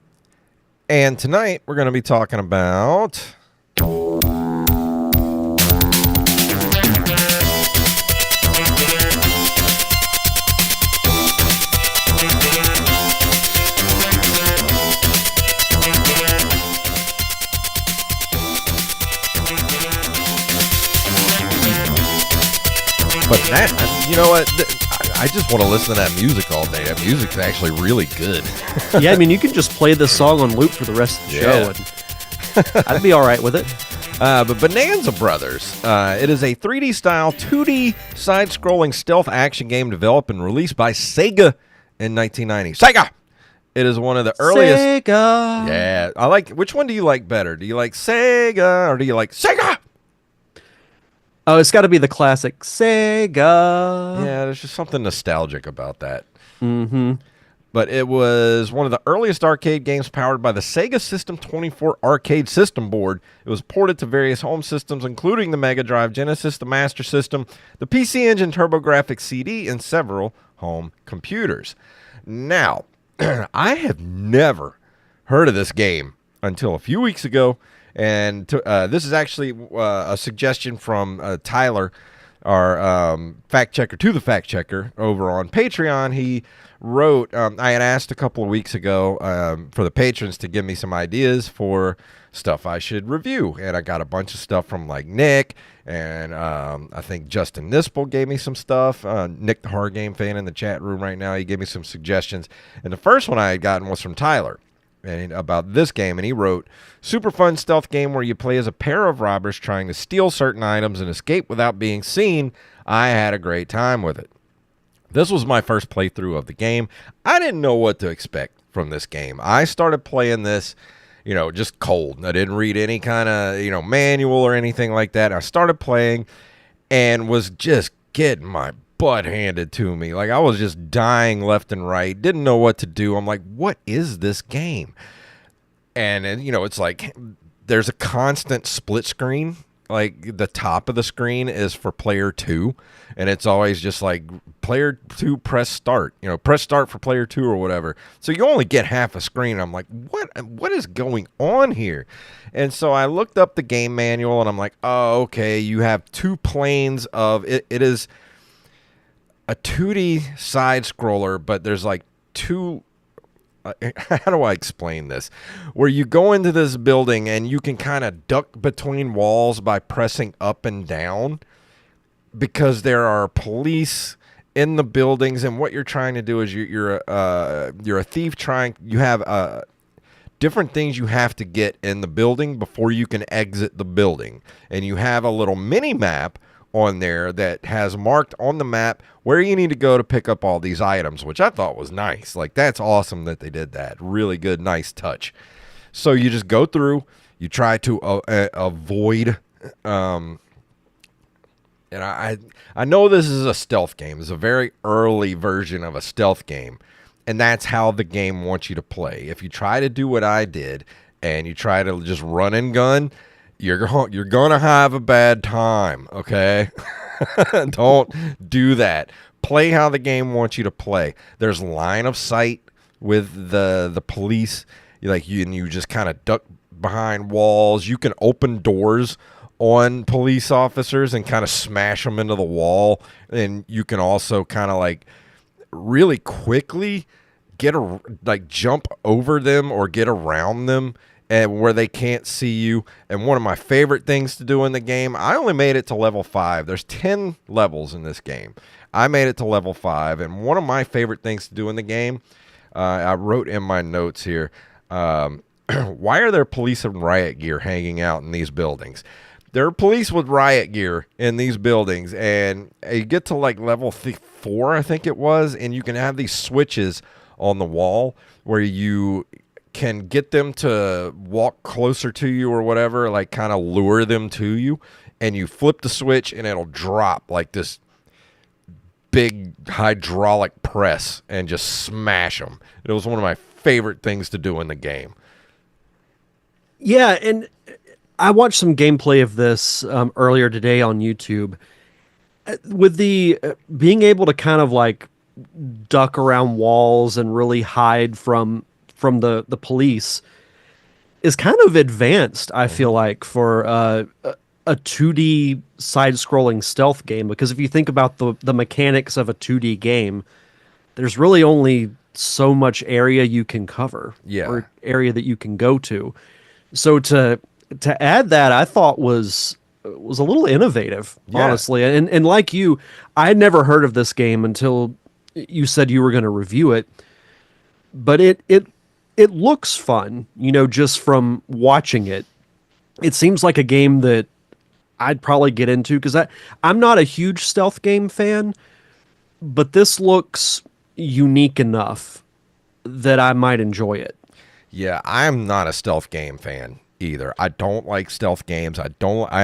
And tonight we're going to be talking about But that, you know what? I just want to listen to that music all day. That music's actually really good. Yeah, I mean, you can just play this song on loop for the rest of the show, and I'd be all right with it. But Bonanza Bros. It is a 3D style, 2D side-scrolling stealth action game developed and released by Sega in 1990. Sega! It is one of the earliest. Sega! Yeah. I like. Which one do you like better? Do you like Sega or do you like Sega? Oh, it's got to be the classic Sega. Yeah, there's just something nostalgic about that. Mm-hmm. But it was one of the earliest arcade games powered by the Sega System 24 arcade system board. It was ported to various home systems, including the Mega Drive, Genesis, the Master System, the PC Engine, TurboGrafx CD, and several home computers. Now, I have never heard of this game until a few weeks ago. And this is actually a suggestion from Tyler our fact checker to the fact checker over on Patreon, he wrote, I had asked a couple of weeks ago for the patrons to give me some ideas for stuff I should review. And I got a bunch of stuff from like Nick, and I think Justin Nispel gave me some stuff. Nick, the horror game fan in the chat room right now, he gave me some suggestions. And the first one I had gotten was from Tyler, and about this game, and he wrote, super fun stealth game where you play as a pair of robbers trying to steal certain items and escape without being seen. I had a great time with it. This was my first playthrough of the game. I didn't know what to expect from this game. I started playing this, just cold. I didn't read any kind of, manual or anything like that. I started playing and was just getting my butt handed to me. Like, I was just dying left and right. Didn't know what to do. I'm like, what is this game? And it's like there's a constant split screen. Like, the top of the screen is for player 2, and it's always just like player 2, press start. Press start for player 2 or whatever. So you only get half a screen. I'm like, what is going on here? And so I looked up the game manual, and I'm like, oh, okay, you have 2 planes of it. It is a 2D side scroller, but there's like 2 how do I explain this? Where you go into this building and you can kind of duck between walls by pressing up and down, because there are police in the buildings, and what you're trying to do is you're a thief you have different things you have to get in the building before you can exit the building, and you have a little mini map on there that has marked on the map where you need to go to pick up all these items, which I thought was nice. Like, that's awesome that they did that. Really good, nice touch. So you just go through, you try to avoid, and I know this is a stealth game. It's a very early version of a stealth game, and that's how the game wants you to play. If you try to do what I did and you try to just run and gun, you're going to have a bad time, okay? Don't do that. Play how the game wants you to play. There's line of sight with the police. You just kind of duck behind walls. You can open doors on police officers and kind of smash them into the wall. And you can also kind of like really quickly jump over them or get around them, and where they can't see you. And one of my favorite things to do in the game, I only made it to level 5. There's 10 levels in this game. I made it to level 5, and one of my favorite things to do in the game, I wrote in my notes here, why are there police in riot gear hanging out in these buildings? There are police with riot gear in these buildings, and you get to like level 4, I think it was, and you can have these switches on the wall where you can get them to walk closer to you or whatever, like kind of lure them to you, and you flip the switch and it'll drop like this big hydraulic press and just smash them. It was one of my favorite things to do in the game. Yeah, and I watched some gameplay of this earlier today on YouTube. With the being able to kind of like duck around walls and really hide from the police is kind of advanced, I feel like, for a 2D side-scrolling stealth game. Because if you think about the mechanics of a 2D game, there's really only so much area you can cover, or area that you can go to. So to add that, I thought was a little innovative, honestly. And like you, I had never heard of this game until you said you were going to review it. But it looks fun, just from watching it. It seems like a game that I'd probably get into, because I'm not a huge stealth game fan, but this looks unique enough that I might enjoy it. Yeah, I'm not a stealth game fan either. I don't like stealth games. I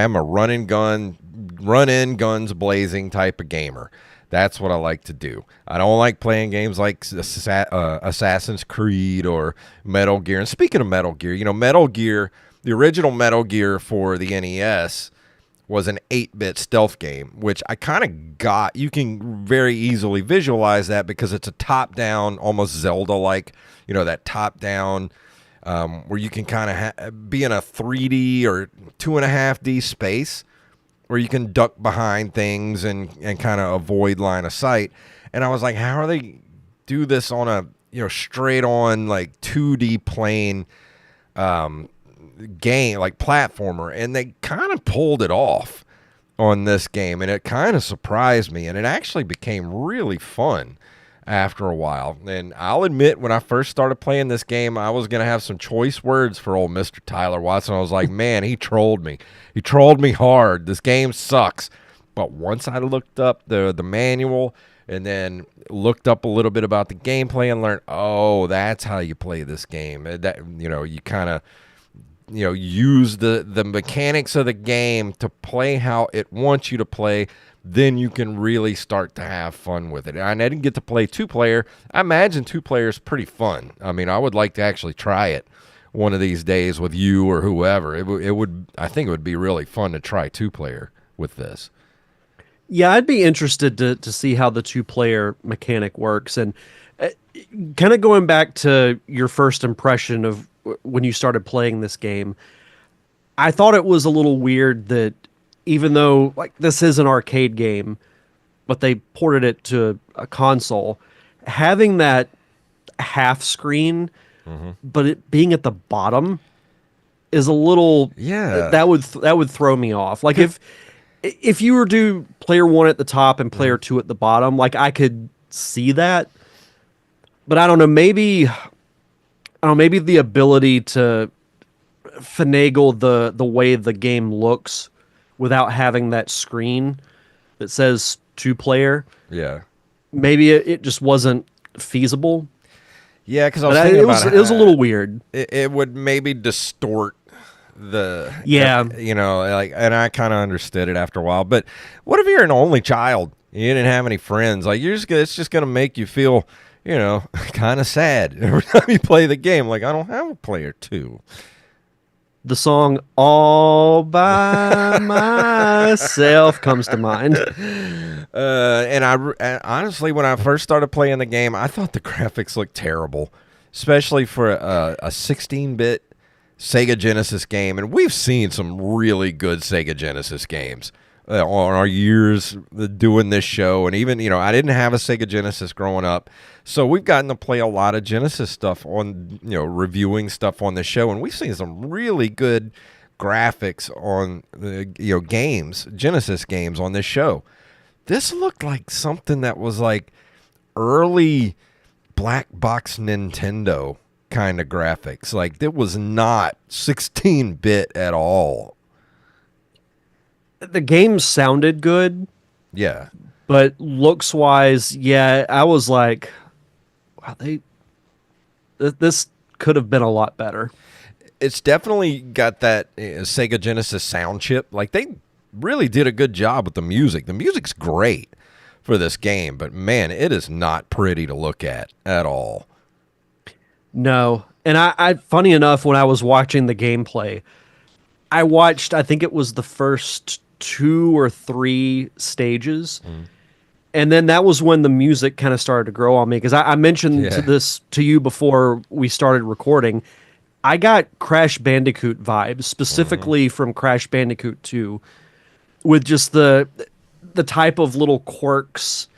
am a run in, guns blazing type of gamer. That's what I like to do. I don't like playing games like Assassin's Creed or Metal Gear. And speaking of Metal Gear, Metal Gear, the original Metal Gear for the NES was an 8-bit stealth game, which I kind of got. You can very easily visualize that because it's a top-down, almost Zelda-like, that top-down where you can kind of be in a 3D or 2.5D space, where you can duck behind things and kind of avoid line of sight. And I was like, how are they do this on a straight on like 2D plane game, like platformer? And they kind of pulled it off on this game, and it kind of surprised me, and it actually became really fun after a while. And I'll admit, when I first started playing this game, I was going to have some choice words for old Mr. Tyler Watson. I was like, man, he trolled me. He trolled me hard. This game sucks. But once I looked up the manual and then looked up a little bit about the gameplay and learned, oh, that's how you play this game. That you kind of use the mechanics of the game to play how it wants you to play, then you can really start to have fun with it. And I didn't get to play 2-player. I imagine 2-player is pretty fun. I mean, I would like to actually try it one of these days with you or whoever. I think it would be really fun to try 2-player with this. Yeah, I'd be interested to see how the 2-player mechanic works. And kind of going back to your first impression of when you started playing this game, I thought it was a little weird that even though like this is an arcade game, but they ported it to a console, having that half screen, but it being at the bottom is a little that would throw me off. Like if you were to do player 1 at the top and player 2 at the bottom, like I could see that, but I don't know, maybe the ability to finagle the way the game looks without having that screen that says 2-player. Yeah. Maybe it just wasn't feasible. Yeah, because I was thinking about it was a little weird. It would maybe distort the and I kind of understood it after a while. But what if you're an only child? You didn't have any friends. Like it's just gonna make you feel kind of sad every time you play the game. Like, I don't have a player 2. The song "All by Myself" comes to mind. And I honestly, when I first started playing the game, I thought the graphics looked terrible, especially for a 16-bit Sega Genesis game. And we've seen some really good Sega Genesis games on our years doing this show. And even, I didn't have a Sega Genesis growing up. So we've gotten to play a lot of Genesis stuff on, reviewing stuff on the show. And we've seen some really good graphics on, games, Genesis games on this show. This looked like something that was like early black box Nintendo kind of graphics. Like, it was not 16-bit at all. The game sounded good. Yeah. But looks-wise, I was like, wow, this could have been a lot better. It's definitely got that Sega Genesis sound chip. Like, they really did a good job with the music. The music's great for this game, but man, it is not pretty to look at all. No. And I funny enough, when I was watching the gameplay, I think it was the first 2 or 3 stages. And then that was when the music kind of started to grow on me, because I mentioned to you before we started recording. I got Crash Bandicoot vibes, specifically from Crash Bandicoot 2, with just the type of little quirks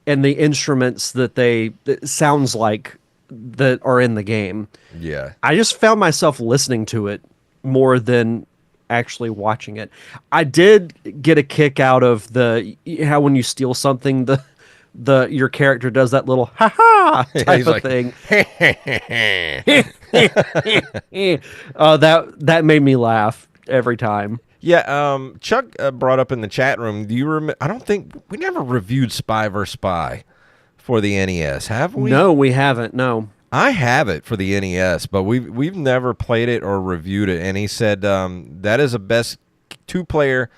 and the instruments that sounds like that are in the game. Yeah. I just found myself listening to it more than actually watching it. I did get a kick out of how when you steal something, your character does that little ha ha type of thing. That made me laugh every time. Yeah, Chuck brought up in the chat room, do you remember? I don't think we never reviewed Spy vs. Spy for the NES, have we? No, we haven't. No. I have it for the NES, but we've never played it or reviewed it. And he said that is the best 2-player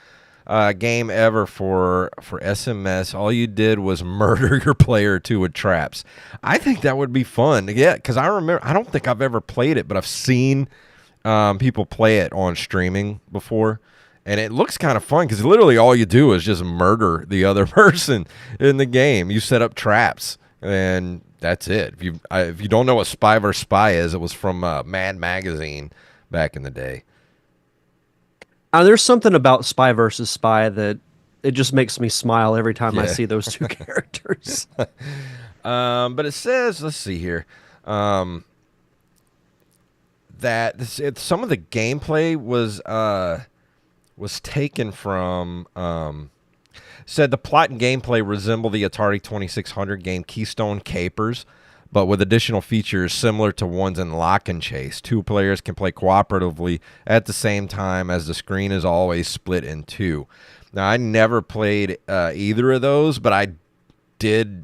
game ever for SMS. All you did was murder your player 2 with traps. I think that would be fun. Yeah, because I remember, I don't think I've ever played it, but I've seen people play it on streaming before. And it looks kind of fun because literally all you do is just murder the other person in the game. You set up traps, and that's it. If you don't know what Spy vs. Spy is, it was from Mad Magazine back in the day. There's something about Spy versus Spy that it just makes me smile every time I Yeah. see those two characters. But it says, let's see here, that some of the gameplay was taken from. Said the plot and gameplay resemble the Atari 2600 game Keystone Capers, but with additional features similar to ones in Lock and Chase. Two players can play cooperatively at the same time as the screen is always split in two. Now, I never played either of those, but I did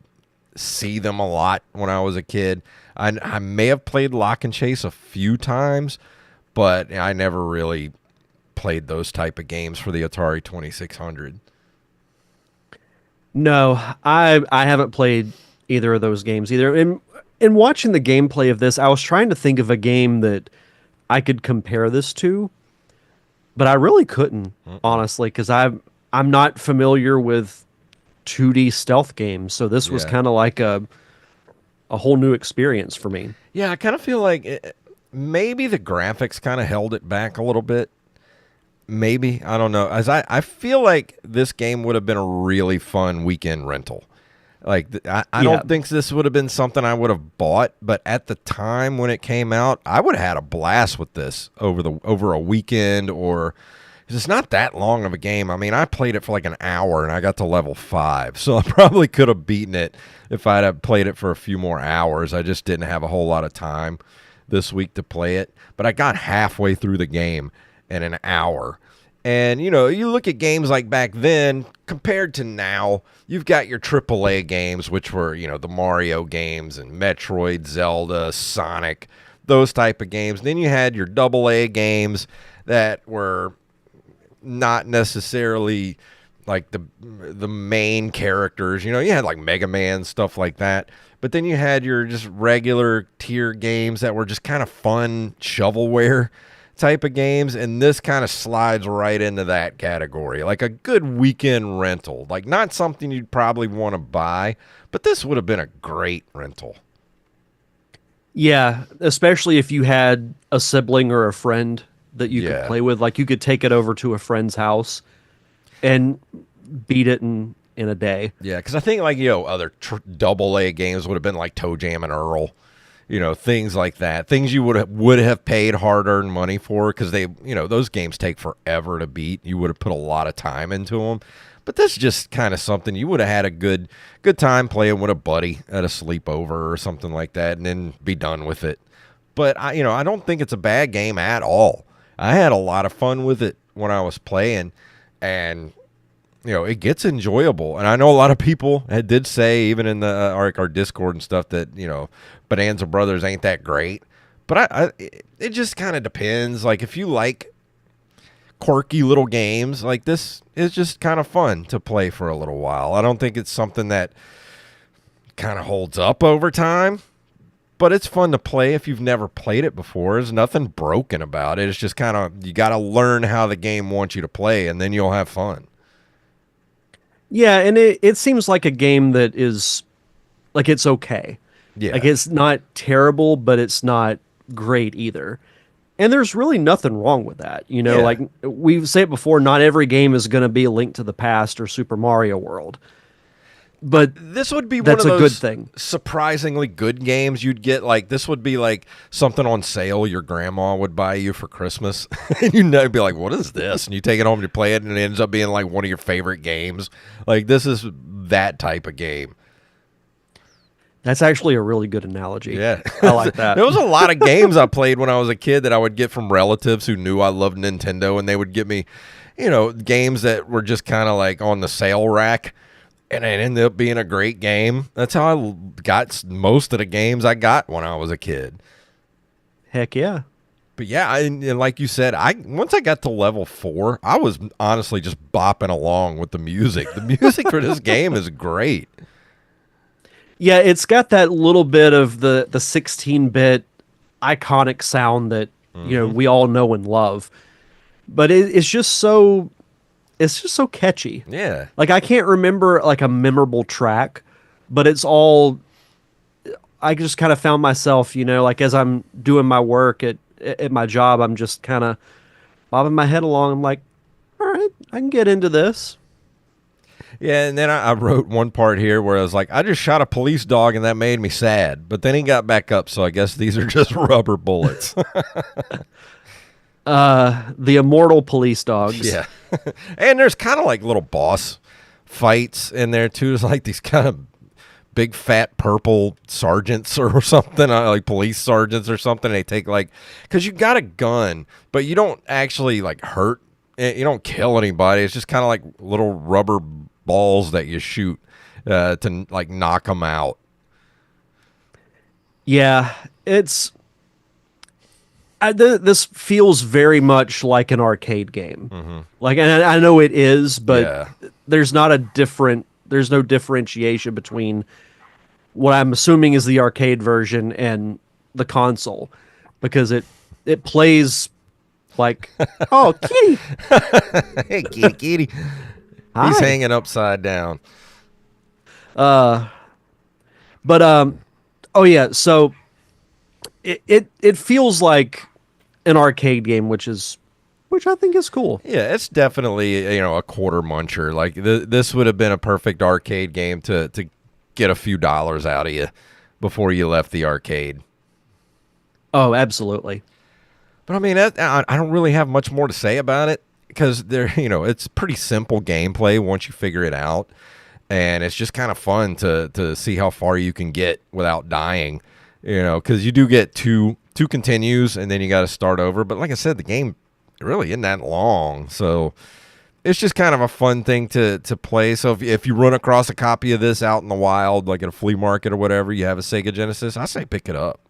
see them a lot when I was a kid. I may have played Lock and Chase a few times, but I never really played those type of games for the Atari 2600. No, I haven't played either of those games either. In watching the gameplay of this, I was trying to think of a game that I could compare this to, but I really couldn't, honestly, because I'm not familiar with 2D stealth games, so this was Yeah. kind of like a whole new experience for me. Yeah, I kind of feel like maybe the graphics kind of held it back a little bit. Maybe. I don't know. I feel like this game would have been a really fun weekend rental. Like, I don't think this would have been something I would have bought, but at the time when it came out, I would have had a blast with this over a weekend, or 'cause it's not that long of a game. I mean, I played it for like an hour and I got to level 5, so I probably could have beaten it if I'd have played it for a few more hours. I just didn't have a whole lot of time this week to play it, but I got halfway through the game in an hour. And, you know, you look at games like back then compared to now, you've got your AAA games, which were, you know, the Mario games and Metroid, Zelda, Sonic, those type of games. Then you had your AA games that were not necessarily like the main characters. You know, you had like Mega Man, stuff like that. But then you had your just regular tier games that were just kind of fun shovelware type of games, and this kind of slides right into that category. Like a good weekend rental. Like not something you'd probably want to buy, but this would have been a great rental. Yeah, especially if you had a sibling or a friend that you could Yeah. play with. Like you could take it over to a friend's house and beat it in a day. Yeah, because I think like, you know, other AA games would have been like Toe Jam and Earl, you know, things like that. Things you would have paid hard-earned money for, because they, you know, those games take forever to beat. You would have put a lot of time into them. But this is just kind of something you would have had a good time playing with a buddy at a sleepover or something like that, and then be done with it. But I don't think it's a bad game at all. I had a lot of fun with it when I was playing, and you know, it gets enjoyable. And I know a lot of people did say, even in the our Discord and stuff, that, you know, Bonanza Brothers ain't that great. But it just kind of depends. Like, if you like quirky little games, like this is just kind of fun to play for a little while. I don't think it's something that kind of holds up over time, but it's fun to play if you've never played it before. There's nothing broken about it. It's just kind of, you got to learn how the game wants you to play, and then you'll have fun. Yeah, and it seems like a game that is like it's okay. Yeah. Like it's not terrible, but it's not great either. And there's really nothing wrong with that. You know, Yeah. like we've said it before, not every game is going to be a Link to the Past or Super Mario World. But This would be that's one of a good those thing. surprisingly good games you'd get. Like, this would be like something on sale your grandma would buy you for Christmas. And you'd be like, what is this? And you take it home and you play it, and it ends up being like one of your favorite games. Like, this is that type of game. That's actually a really good analogy. Yeah. I like that. There was a lot of games I played when I was a kid that I would get from relatives who knew I loved Nintendo, and they would get me, you know, games that were just kind of like on the sale rack. And it ended up being a great game. That's how I got most of the games I got when I was a kid. Heck yeah. But yeah, and like you said, once I got to level 4, I was honestly just bopping along with the music. The music for this game is great. Yeah, it's got that little bit of the 16-bit iconic sound that, you know, we all know and love. But it's just so catchy. Yeah. Like I can't remember like a memorable track, but it's all I just kind of found myself, you know, like as I'm doing my work at my job, I'm just kind of bobbing my head along. I'm like, I can get into this. Yeah, and then I wrote one part here where I was like, I just shot a police dog and that made me sad. But then he got back up, so I guess these are just rubber bullets. The immortal police dogs. Yeah. And there's kind of like little boss fights in there, too. There's like these kind of big fat purple sergeants or something, like police sergeants or something. They take like, because you got a gun, but you don't actually like hurt. You don't kill anybody. It's just kind of like little rubber balls that you shoot to like knock them out. Yeah, it's this feels very much like an arcade game. Mm-hmm. Like, and I know it is, but Yeah. there's no differentiation between what I'm assuming is the arcade version and the console, because it plays like, oh, kitty. Hey, kitty, kitty. Hi. He's hanging upside down. But oh yeah, so it feels like an arcade game, which I think is cool. Yeah, it's definitely, a quarter muncher. Like this would have been a perfect arcade game to get a few dollars out of you before you left the arcade. Oh, absolutely. But I mean, I don't really have much more to say about it because it's pretty simple gameplay once you figure it out, and it's just kind of fun to see how far you can get without dying. Because you do get two continues and then you got to start over. But like I said, the game really isn't that long, so it's just kind of a fun thing to play. So if you run across a copy of this out in the wild, like at a flea market or whatever, you have a Sega Genesis, I say pick it up.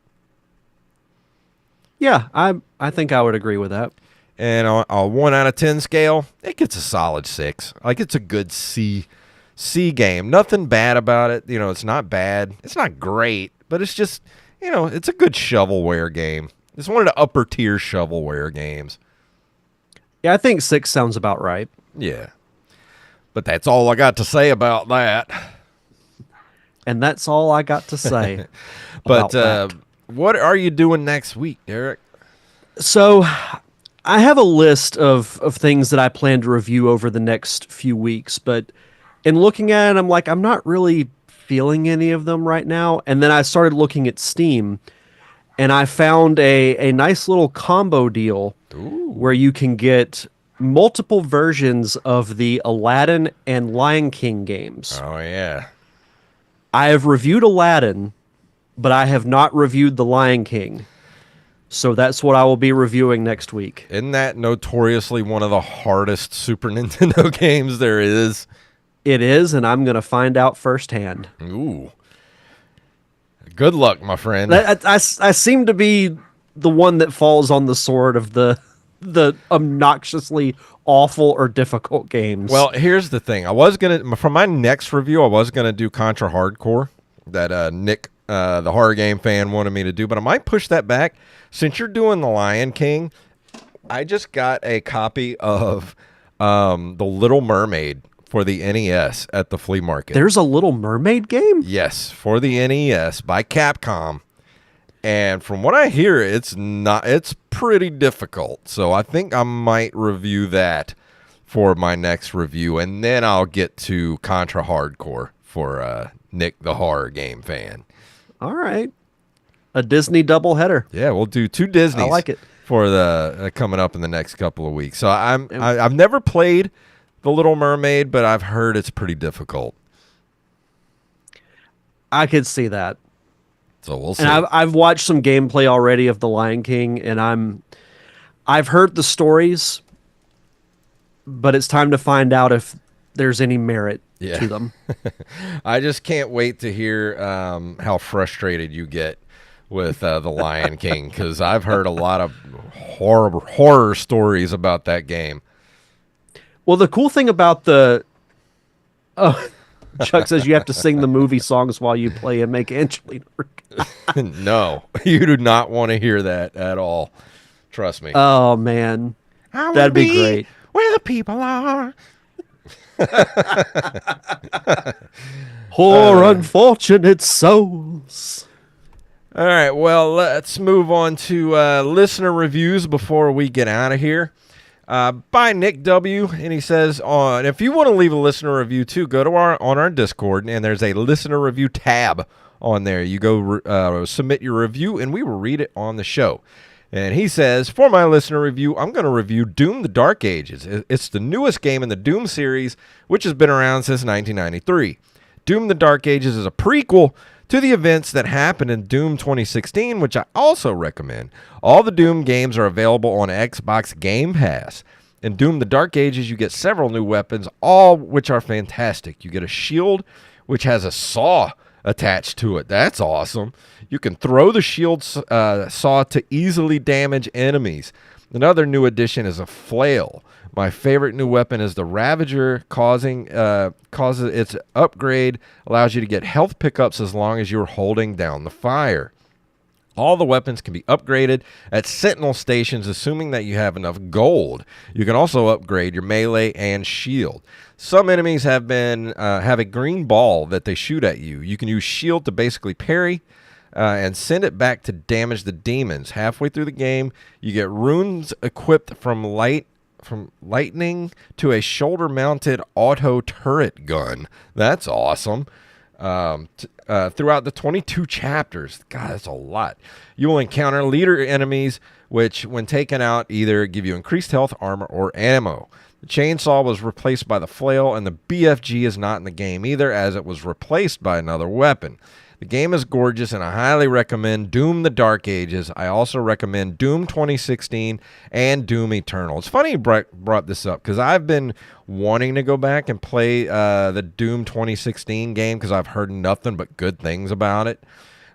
Yeah, I think I would agree with that. And on a 1 out of 10 scale, it gets a solid 6. Like, it's a good C game. Nothing bad about it. It's not bad. It's not great, but it's just, it's a good shovelware game. It's one of the upper tier shovelware games. Yeah, I think 6 sounds about right. Yeah. But that's all I got to say about that. And that's all I got to say. But about that. What are you doing next week, Derek? So I have a list of things that I plan to review over the next few weeks, but in looking at it, I'm like, I'm not really feeling any of them right now. And then I started looking at Steam, and I found a nice little combo deal where you can get multiple versions of the Aladdin and Lion King games. Oh, yeah. I have reviewed Aladdin, but I have not reviewed the Lion King. So that's what I will be reviewing next week. Isn't that notoriously one of the hardest Super Nintendo games there is? It is, and I'm going to find out firsthand. Ooh. Good luck, my friend. I seem to be the one that falls on the sword of the obnoxiously awful or difficult games. Well, here's the thing. For my next review, I was going to do Contra Hardcore that Nick, the horror game fan, wanted me to do, but I might push that back. Since you're doing The Lion King, I just got a copy of The Little Mermaid for the NES at the flea market. There's a Little Mermaid game? Yes, for the NES by Capcom. And from what I hear, it's pretty difficult. So I think I might review that for my next review, and then I'll get to Contra Hardcore for Nick, the horror game fan. All right. A Disney doubleheader. Yeah, we'll do 2 Disneys. I like it. For the coming up in the next couple of weeks. So I've never played The Little Mermaid, but I've heard it's pretty difficult. I could see that. So we'll see. And I've watched some gameplay already of The Lion King, and I've heard the stories, but it's time to find out if there's any merit to them. I just can't wait to hear how frustrated you get with The Lion King, because I've heard a lot of horror stories about that game. Well, the cool thing about Chuck says you have to sing the movie songs while you play and make Angelina. No, you do not want to hear that at all. Trust me. Oh, man. That'd be great. Where the people are. Poor unfortunate souls. All right, well, let's move on to listener reviews before we get out of here. By Nick W. And he says, if you want to leave a listener review too, go to our Discord, and there's a listener review tab on there. You go submit your review, and we will read it on the show. And he says, for my listener review, I'm going to review Doom: The Dark Ages. It's the newest game in the Doom series, which has been around since 1993. Doom: The Dark Ages is a prequel to the events that happened in Doom 2016, which I also recommend. All the Doom games are available on Xbox Game Pass. In Doom: The Dark Ages, you get several new weapons, all which are fantastic. You get a shield, which has a saw attached to it. That's awesome. You can throw the shield saw to easily damage enemies. Another new addition is a flail. My favorite new weapon is the Ravager, causes its upgrade, allows you to get health pickups as long as you're holding down the fire. All the weapons can be upgraded at Sentinel stations, assuming that you have enough gold. You can also upgrade your melee and shield. Some enemies have a green ball that they shoot at you. You can use shield to basically parry and send it back to damage the demons. Halfway through the game, you get runes equipped from lightning to a shoulder-mounted auto turret gun. That's awesome. Throughout the 22 chapters, God, that's a lot. You will encounter leader enemies, which, when taken out, either give you increased health, armor, or ammo. The chainsaw was replaced by the flail, and the BFG is not in the game either, as it was replaced by another weapon. The game is gorgeous, and I highly recommend Doom: The Dark Ages. I also recommend Doom 2016 and Doom Eternal. It's funny you brought this up, because I've been wanting to go back and play the Doom 2016 game, because I've heard nothing but good things about it.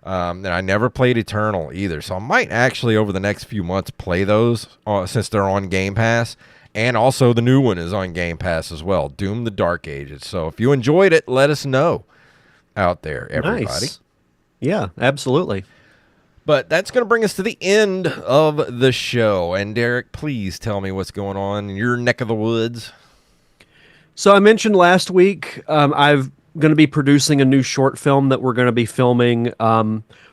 And I never played Eternal either, so I might actually, over the next few months, play those since they're on Game Pass. And also the new one is on Game Pass as well, Doom: The Dark Ages. So if you enjoyed it, let us know out there, everybody. Nice. Yeah, absolutely. But that's going to bring us to the end of the show. And Derek, please tell me what's going on in your neck of the woods. So I mentioned last week, I'm going to be producing a new short film that we're going to be filming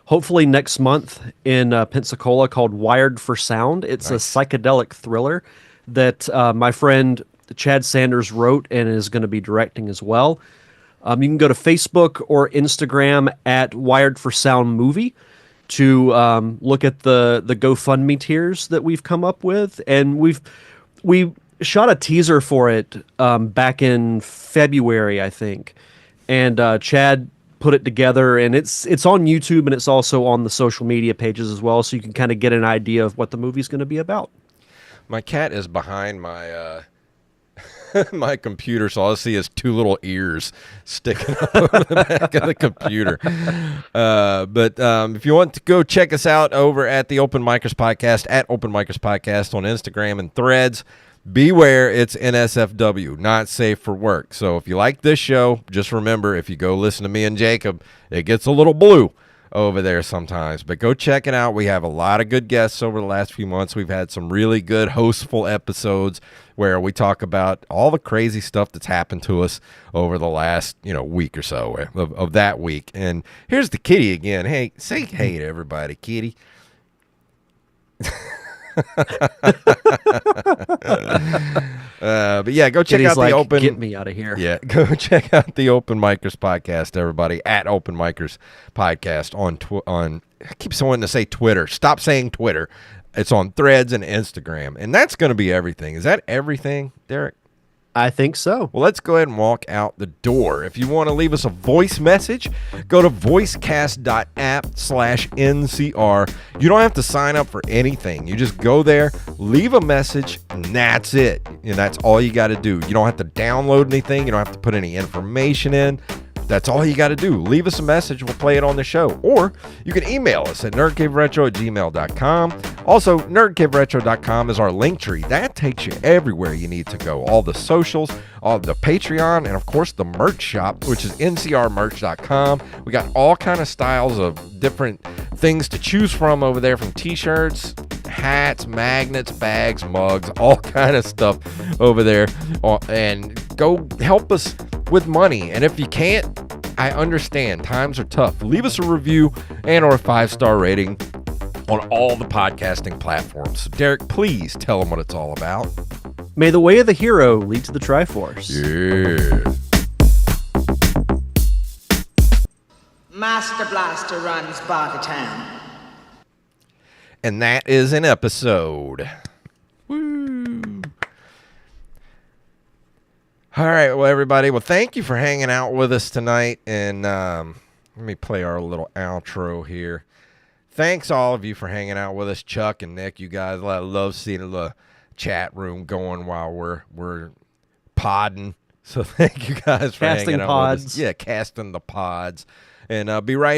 hopefully next month in Pensacola, called Wired for Sound. It's Nice. a psychedelic thriller that my friend Chad Sanders wrote and is going to be directing as well. You can go to Facebook or Instagram at Wired for Sound Movie to look at the GoFundMe tiers that we've come up with, and we shot a teaser for it back in February, I think, and Chad put it together, and it's on YouTube, and it's also on the social media pages as well, so you can kind of get an idea of what the movie's going to be about. My cat is behind my my computer, so all I see is two little ears sticking up over the back of the computer. But if you want to go check us out over at the Open Micers Podcast, at Open Micers Podcast on Instagram and Threads, beware, it's NSFW, not safe for work. So if you like this show, just remember, if you go listen to me and Jacob, it gets a little blue over there sometimes, but go check it out. We have a lot of good guests over the last few months. We've had some really good hostful episodes where we talk about all the crazy stuff that's happened to us over the last week or so of that week. And here's the kitty again. Hey, say hey to everybody, kitty. But yeah, go check Kitty's out like, the Open. Get me out of here. Yeah, go check out the Open Micers Podcast, everybody, at Open Micers Podcast on. I keep wanting to say Twitter. Stop saying Twitter. It's on Threads and Instagram, and that's going to be everything. Is that everything, Derek? I think so. Well, let's go ahead and walk out the door. If you want to leave us a voice message, go to voicecast.app/NCR. You don't have to sign up for anything. You just go there, leave a message, and that's it. And that's all you got to do. You don't have to download anything. You don't have to put any information in. That's all you got to do. Leave us a message. We'll play it on the show. Or you can email us at nerdcaveretro@gmail.com. Also, nerdcaveretro.com is our link tree. That takes you everywhere you need to go. All the socials, all the Patreon, and of course the merch shop, which is ncrmerch.com. We got all kind of styles of different things to choose from over there, from t-shirts, hats, magnets, bags, mugs, all kind of stuff over there. And go help us with money. And if you can't, I understand. Times are tough. Leave us a review and or a 5-star rating on all the podcasting platforms. So Derek, please tell them what it's all about. May the way of the hero lead to the Triforce. Yeah. Master Blaster runs Bartertown. And that is an episode. Woo. All right, well, everybody, well, thank you for hanging out with us tonight. And let me play our little outro here. Thanks, all of you, for hanging out with us. Chuck and Nick, you guys, I love seeing the chat room going while we're podding. So thank you guys for Casting hanging out pods. with us. Yeah, casting the pods. And be right